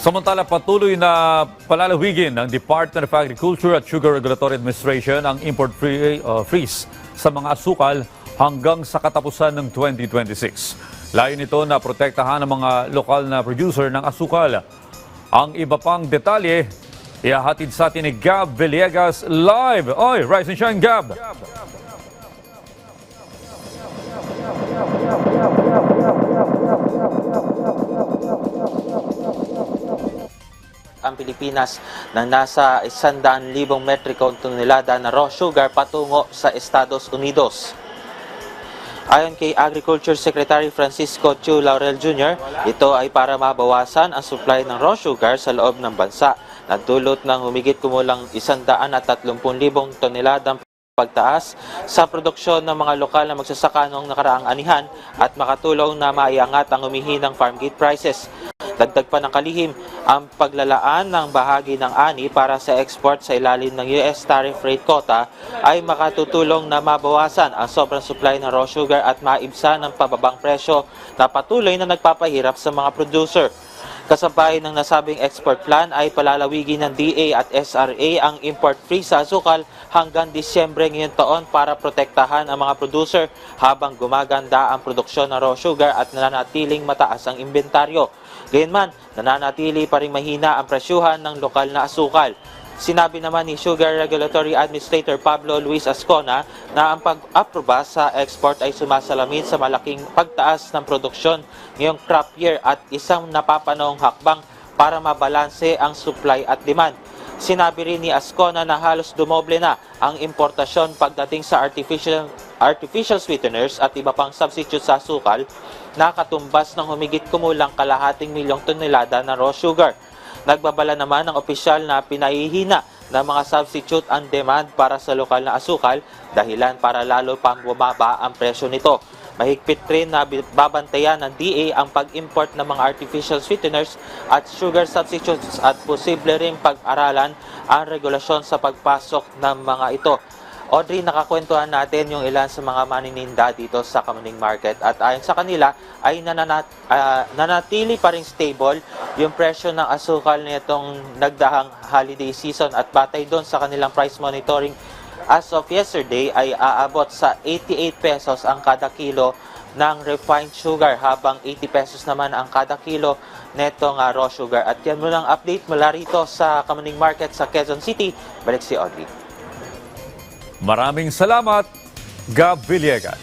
Samantala, patuloy na palalawigin ng Department of Agriculture at Sugar Regulatory Administration ang import freeze sa mga asukal hanggang sa katapusan ng 2026. Layo nito na protektahan ang mga lokal na producer ng asukal. Ang iba pang detalye, ihahatid sa atin ni Gab Villegas live. Oy, rise and shine, Gab! Ang Pilipinas na nasa 100,000 metrikong tonelada na raw sugar patungo sa Estados Unidos. Ayon kay Agriculture Secretary Francisco Chu Laurel Jr., ito ay para mabawasan ang supply ng raw sugar sa loob ng bansa na dulot ng humigit kumulang 130,000 toneladang pagtaas sa produksyon ng mga lokal na magsasaka noong nakaraang anihan at makatulong na maiangat ang humihinang farm gate prices. Dagdag pa ng kalihim, ang paglalaan ng bahagi ng ani para sa export sa ilalim ng US tariff rate quota ay makatutulong na mabawasan ang sobrang supply ng raw sugar at maibsan ang pababang presyo na patuloy na nagpapahirap sa mga producer. Kasabay ng nasabing export plan ay palalawigin ng DA at SRA ang import freeze sa asukal hanggang Disyembre ngayong taon para protektahan ang mga producer habang gumaganda ang produksyon ng raw sugar at nananatiling mataas ang inventaryo. Gayunman, nananatili pa rin mahina ang presyuhan ng lokal na asukal. Sinabi naman ni Sugar Regulatory Administrator Pablo Luis Ascona na ang pag-aproba sa export ay sumasalamin sa malaking pagtaas ng produksyon ngayong crop year at isang napapanahong hakbang para mabalanse ang supply at demand. Sinabi rin ni Ascona na halos dumoble na ang importasyon pagdating sa artificial sweeteners at iba pang substitute sa asukal na katumbas ng humigit kumulang 250,000 tonelada na raw sugar. Nagbabala naman ng opisyal na pinahihina ng mga substitute ang demand para sa lokal na asukal dahilan para lalo pang bumaba ang presyo nito. Mahigpit rin na babantayan ng DA ang pag-import ng mga artificial sweeteners at sugar substitutes at posible rin pag-aralan ang regulasyon sa pagpasok ng mga ito. Audrey, nakakwentuhan natin yung ilan sa mga manininda dito sa Kamuning Market at ayon sa kanila ay nanatili pa rin stable yung presyo ng asukal nitong nagdahang holiday season at batay doon sa kanilang price monitoring as of yesterday ay aabot sa 88 pesos ang kada kilo ng refined sugar habang 80 pesos naman ang kada kilo netong raw sugar. At yan muna ang update mula rito sa Kamuning Market sa Quezon City. Balik si Audrey. Maraming salamat, Gab Villegas.